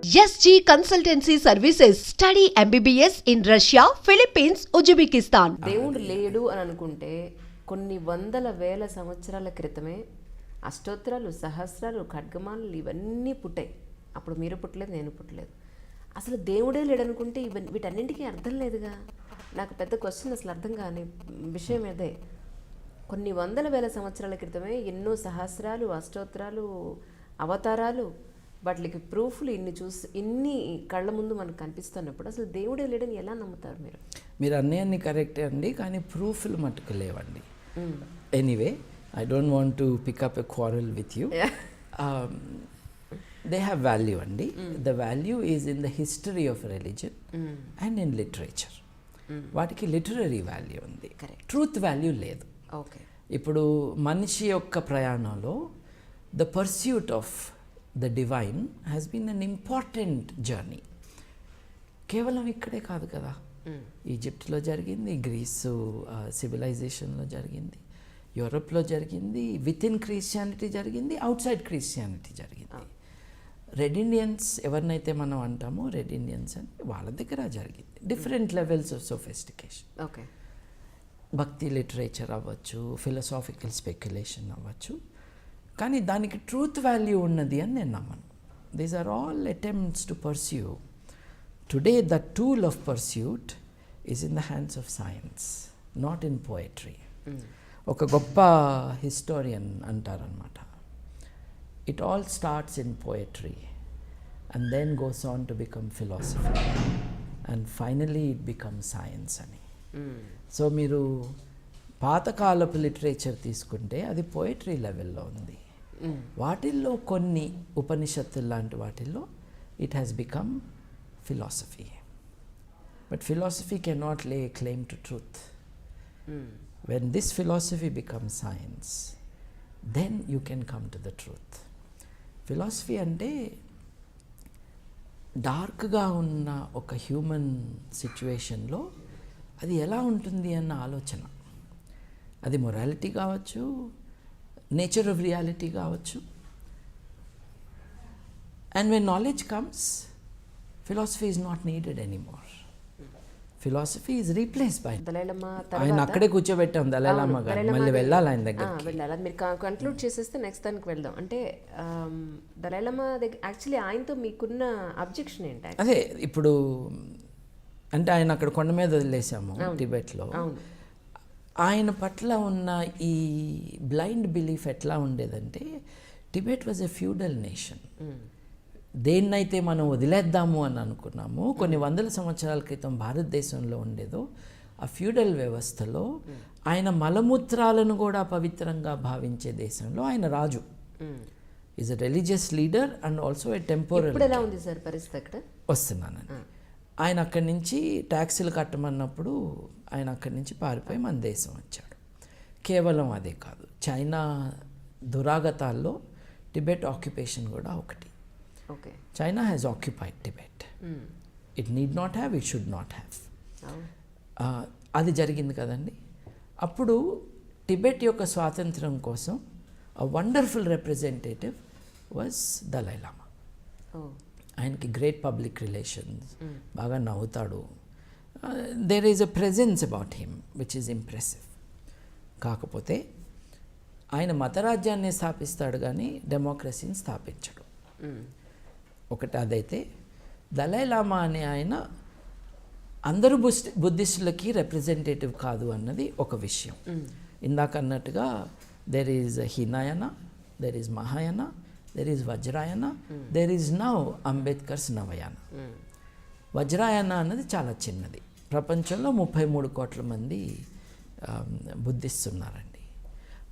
SG Consultancy Services. Study MBBS in Russia, Philippines, Uzbekistan. దేవుడు లేడు అని అనుకుంటే కొన్ని వందల వేల సంవత్సరాల క్రితమే అష్టోత్తరాలు, సహస్రాలు, ఖడ్గమాలు ఇవన్నీ పుట్టాయి. అప్పుడు మీరు పుట్టలేదు, నేను పుట్టలేదు. అసలు దేవుడే లేడు అనుకుంటే వీటన్నింటికీ అర్థం లేదుగా. నాకు పెద్ద క్వశ్చన్ అసలు అర్థం కాని విషయం అదే. కొన్ని వందల వేల సంవత్సరాల క్రితమే ఎన్నో సహస్రాలు, అష్టోత్తరాలు, అవతారాలు, వాటికి ప్రూఫ్లు ఇన్ని కళ్ళ ముందు మనకు కనిపిస్తున్నప్పుడు అసలు దేవుడే లేడని ఎలా నమ్ముతారు మీరు? మీరు అన్నీ కరెక్టే అండి, కానీ ప్రూఫ్లు మట్టుకు లేవండి. Anyway, I don't want to pick up a quarrel with you. They have value అండి. The value is in the history of religion and in literature. వాటికి లిటరరీ వాల్యూ ఉంది, ట్రూత్ వాల్యూ లేదు. ఓకే, ఇప్పుడు మనిషి యొక్క ప్రయాణంలో the pursuit of the divine has been an important journey. కేవలం ఇక్కడే కాదు కదా, ఈజిప్ట్లో జరిగింది, గ్రీసు సివిలైజేషన్లో జరిగింది, యూరోప్లో జరిగింది, విత్ ఇన్ క్రిస్టియానిటీ జరిగింది, అవుట్ సైడ్ క్రిస్టియానిటీ జరిగింది. రెడ్ ఇండియన్స్ ఎవరినైతే మనం అంటామో రెడ్ ఇండియన్స్ అని వాళ్ళ దగ్గర జరిగింది. Different levels of sophistication. Okay, bhakti literature అవ్వచ్చు, ఫిలసాఫికల్ స్పెక్యులేషన్ అవ్వచ్చు, కానీ దానికి ట్రూత్ వాల్యూ ఉన్నది అని నేను నమ్మను. These are all attempts to pursue. Today the tool of pursuit is in the hands of science, not in poetry. ఒక గొప్ప హిస్టోరియన్ అంటారనమాట, it all starts in poetry and then goes on to become philosophy and finally it become science అని. So మీరు పాతకాలపు literature తీసుకుంటే అది poetry లెవెల్లో ఉంది. వాటిల్లో కొన్ని ఉపనిషత్తులు లాంటి వాటిల్లో it has become philosophy. But philosophy cannot lay claim to truth. When this philosophy becomes science, then you can come to the truth. Philosophy అంటే డార్క్గా ఉన్న ఒక హ్యూమన్ సిచ్యువేషన్లో అది ఎలా ఉంటుంది అన్న ఆలోచన. అది మొరాలిటీ కావచ్చు, నేచర్ ఆఫ్ రియాలిటీ కావచ్చు. And when knowledge comes, philosophy is not needed anymore. Philosophy is replace by ఆయన. అక్కడే కూర్చోబెట్టాం దలైలామా గారు, మళ్ళీ వెళ్ళాలి ఆయన దగ్గర. వెళ్ళాలి. మీరు కన్క్లూడ్ చేసేస్తే నెక్స్ట్ దానికి వెళ్దాం. అంటే దలైలామా దగ్గర యాక్చువల్లీ ఆయనతో మీకున్న అబ్జెక్షన్ ఏంటి? అదే ఇప్పుడు అంటే ఆయన అక్కడ కొండ మీద వదిలేసాము టిబెట్లో. ఆయన పట్ల ఉన్న ఈ బ్లైండ్ బిలీఫ్ ఎట్లా ఉండేదంటే, Tibet was a feudal nation. దేన్నైతే మనం వదిలేద్దాము అని అనుకున్నాము కొన్ని వందల సంవత్సరాల క్రితం భారతదేశంలో ఉండేదో, ఆ ఫ్యూడల్ వ్యవస్థలో ఆయన మలమూత్రాలను కూడా పవిత్రంగా భావించే దేశంలో ఆయన రాజు. Is a religious leader and also a temporary. ఎలా ఉంది సార్ పరిస్థితి అక్కడ? వస్తున్నానండి. ఆయన అక్కడి నుంచి ట్యాక్సీలు కట్టమన్నప్పుడు ఆయన అక్కడి నుంచి పారిపోయి మన దేశం వచ్చాడు. కేవలం అదే కాదు, చైనా దురాగతాల్లో టిబెట్ ఆక్యుపేషన్ కూడా ఒకటి. Okay, China has occupied Tibet. It need not have, it should not have. అది జరిగింది కదండి. అప్పుడు టిబెట్ యొక్క స్వాతంత్రం కోసం a wonderful representative was Dalai Lama. ఆయనకి గ్రేట్ పబ్లిక్ రిలేషన్స్, బాగా నవ్వుతాడు. There is a presence about him which is impressive. కాకపోతే ఆయన మతరాజ్యాన్ని స్థాపిస్తాడు కానీ డెమోక్రసీని స్థాపించడు. ఒకటి అదైతే, దలైలామా అనే ఆయన అందరూ బుద్ధిస్టులకి రిప్రజెంటేటివ్ కాదు అన్నది ఒక విషయం. ఇందాక అన్నట్టుగా there is Hinayana, there is Mahayana, there is Vajrayana, there is now Ambedkar's Navayana. వజ్రాయన అన్నది చాలా చిన్నది. ప్రపంచంలో 33 కోట్ల మంది బుద్ధిస్ట్ ఉన్నారండి.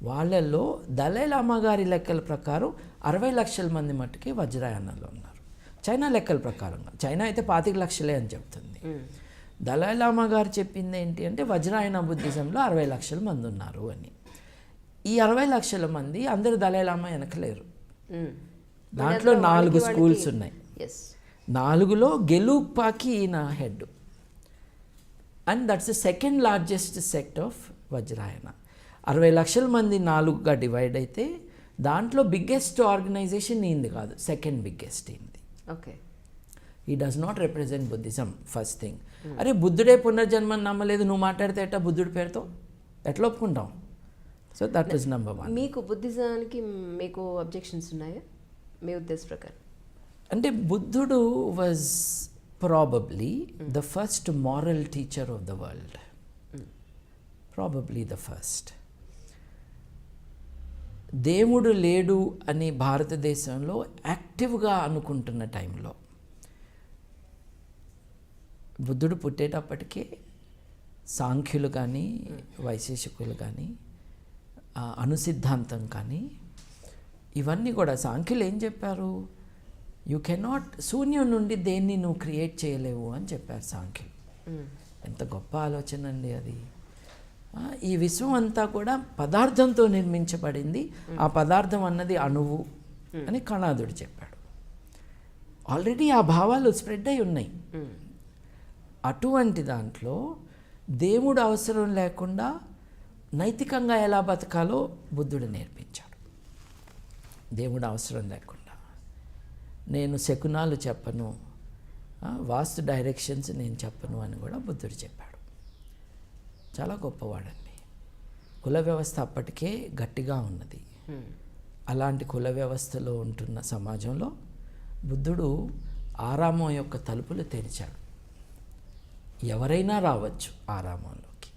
వాళ్ళల్లో దలైలామా గారి లెక్కల ప్రకారం 60 లక్షల మంది మట్టుకే వజ్రాయనలో ఉన్నారు. చైనా లెక్కల ప్రకారం, చైనా అయితే 25 లక్షలే అని చెప్తుంది. దలైలామా గారు చెప్పింది ఏంటి అంటే వజ్రాయన బుద్ధిజంలో 60 లక్షల మంది ఉన్నారు అని. ఈ 60 లక్షల మంది అందరూ దలైలామా వెనకలేరు. దాంట్లో 4 స్కూల్స్ ఉన్నాయి. 4లో గెలూక్పాకి ఈయన head, and that's the second largest sect of Vajrayana. 60 లక్షల మంది 4గా డివైడ్ అయితే దాంట్లో బిగ్గెస్ట్ ఆర్గనైజేషన్ ఈయనది కాదు, సెకండ్ బిగ్గెస్ట్ ఈయనది. Okay, he does not represent Buddhism first thing. అరే బుద్ధుడే పునర్జన్మని నమ్మలేదు, నువ్వు మాట్లాడితే ఎట్టా బుద్ధుడి పేరుతో ఎట్లా ఒప్పుకుంటాం? So that is number 1. మీకు బుద్ధిజానికి మీకు అబ్జెక్షన్స్ ఉన్నాయా మీ ఉద్దేశ ప్రకారం? అంటే బుద్ధుడు was probably the first moral teacher of the world, probably the first. దేవుడు లేడు అని భారతదేశంలో యాక్టివ్గా అనుకుంటున్న టైంలో బుద్ధుడు పుట్టేటప్పటికే సాంఖ్యులు కానీ వైశేషికులు కానీ అణుసిద్ధాంతం కానీ ఇవన్నీ కూడా సాంఖ్యులు ఏం చెప్పారు? యూ కెనాట్, శూన్యం నుండి దేన్ని నువ్వు క్రియేట్ చేయలేవు అని చెప్పారు సాంఖ్యులు. ఎంత గొప్ప ఆలోచన అండి అది. ఈ విశ్వం అంతా కూడా పదార్థంతో నిర్మించబడింది, ఆ పదార్థం అన్నది అణువు అని కణాదుడు చెప్పాడు. ఆల్రెడీ ఆ భావాలు స్ప్రెడ్ అయి ఉన్నాయి. అటువంటి దాంట్లో దేవుడు అవసరం లేకుండా నైతికంగా ఎలా బతకాలో బుద్ధుడు నేర్పించాడు. దేవుడు అవసరం లేకుండా నేను శకునాలు చెప్పను, వాస్తు డైరెక్షన్స్ నేను చెప్పను అని కూడా బుద్ధుడు చెప్పాడు. చాలా గొప్పవాడండి. కుల వ్యవస్థ అప్పటికే గట్టిగా ఉన్నది. అలాంటి కుల వ్యవస్థలో ఉంటున్న సమాజంలో బుద్ధుడు ఆరామం యొక్క తలుపులు తెరిచాడు. ఎవరైనా రావచ్చు ఆరామంలోకి.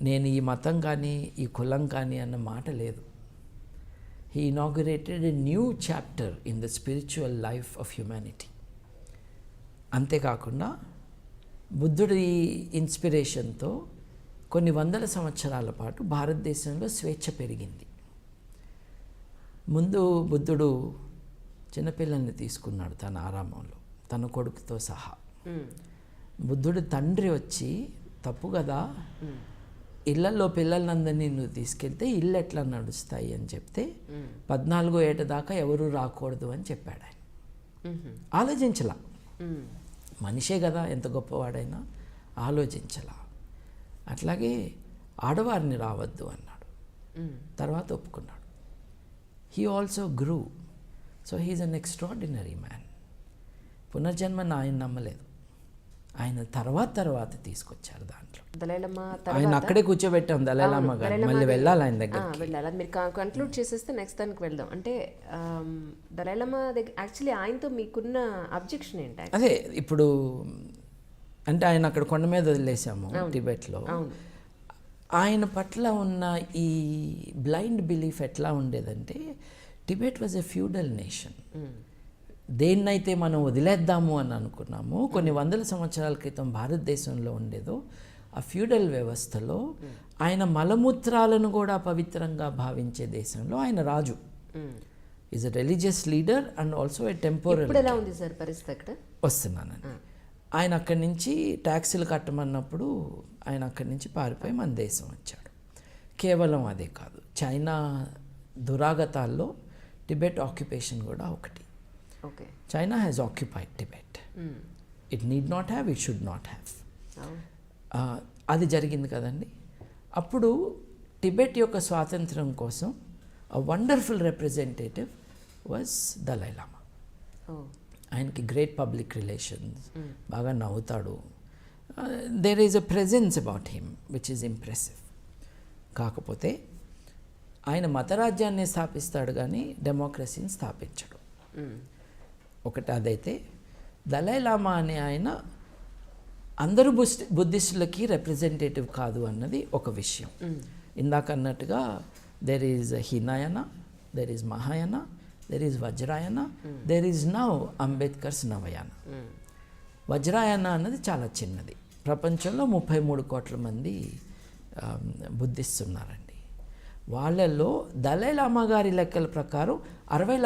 నేను ఈ మతం కానీ ఈ కులం కానీ అన్న మాట లేదు. He inaugurated a new chapter in the spiritual life of humanity. అంతేకాకుండా బుద్ధుడి ఇన్స్పిరేషన్తో కొన్ని వందల సంవత్సరాల పాటు భారతదేశంలో స్వేచ్ఛ పెరిగింది. ముందు బుద్ధుడు చిన్నపిల్లల్ని తీసుకున్నాడు తన ఆరామంలో, తన కొడుకుతో సహా. బుద్ధుడు తండ్రి వచ్చి, తప్పు కదా, ఇళ్లలో పిల్లలందరినీ నువ్వు తీసుకెళ్తే ఇల్లు ఎట్లా నడుస్తాయి అని చెప్తే 14వ ఏట దాకా ఎవరు రాకూడదు అని చెప్పాడు ఆయన. ఆలోచించలా, మనిషే కదా ఎంత గొప్పవాడైనా, ఆలోచించలా. అట్లాగే ఆడవారిని రావద్దు అన్నాడు, తర్వాత ఒప్పుకున్నాడు. He also grew. So he is an extraordinary man. పునర్జన్మను ఆయన నమ్మలేదు, ఆయన తర్వాత తీసుకొచ్చారు దాంట్లో. దలైలమా ఆయన అక్కడే కూర్చోబెట్టాం దలైలామ గారు, మళ్ళీ వెళ్ళాలి ఆయన దగ్గర. వెళ్ళాలి. మీరు కంక్లూడ్ చేసేస్తే నెక్స్ట్ దానికి వెళ్దాం. అంటే దలైలమా దగ్గర యాక్చువల్లీ ఆయనతో మీకున్న అబ్జెక్షన్ ఏంటి? అదే ఇప్పుడు అంటే ఆయన అక్కడ కొండ మీద వదిలేసాము టిబెట్లో. ఆయన పట్ల ఉన్న ఈ బ్లైండ్ బిలీఫ్ ఎట్లా ఉండేదంటే, Tibet was a feudal nation. దేన్నైతే మనం వదిలేద్దాము అని అనుకున్నాము కొన్ని వందల సంవత్సరాల క్రితం భారతదేశంలో ఉండేదో, ఆ ఫ్యూడల్ వ్యవస్థలో ఆయన మలమూత్రాలను కూడా పవిత్రంగా భావించే దేశంలో ఆయన రాజు. Is a religious leader and also a temporary. ఇప్పుడు ఎలా ఉంది సార్ పరిస్థితి అక్కడ? వస్తున్నానండి. ఆయన అక్కడి నుంచి ట్యాక్సీలు కట్టమన్నప్పుడు ఆయన అక్కడి నుంచి పారిపోయి మన దేశం వచ్చాడు. కేవలం అదే కాదు, చైనా దురాగతాల్లో టిబెట్ ఆక్యుపేషన్ కూడా ఒకటి. Okay, China has occupied Tibet. It need not have, it should not have. అది జరిగింది కదండి. అప్పుడు టిబెట్ యొక్క స్వాతంత్రం కోసం a wonderful representative was Dalai Lama. ఆయనకి గ్రేట్ పబ్లిక్ రిలేషన్స్, బాగా నవ్వుతాడు. There is a presence about him which is impressive. కాకపోతే ఆయన మతరాజ్యాన్ని స్థాపిస్తాడు కానీ డెమోక్రసీని స్థాపించడు. ఒకటి అదైతే, దలై లామా అనే ఆయన అందరూ బుద్ధిస్టులకి రిప్రజెంటేటివ్ కాదు అన్నది ఒక విషయం. ఇందాక అన్నట్టుగా there is Hinayana, there is Mahayana, there is Vajrayana, there is now Ambedkar's Navayana. వజ్రాయన అన్నది చాలా చిన్నది. ప్రపంచంలో 33 కోట్ల మంది బుద్ధిస్ట్ ఉన్నారండి. వాళ్ళల్లో దలై లామా గారి లెక్కల ప్రకారం 60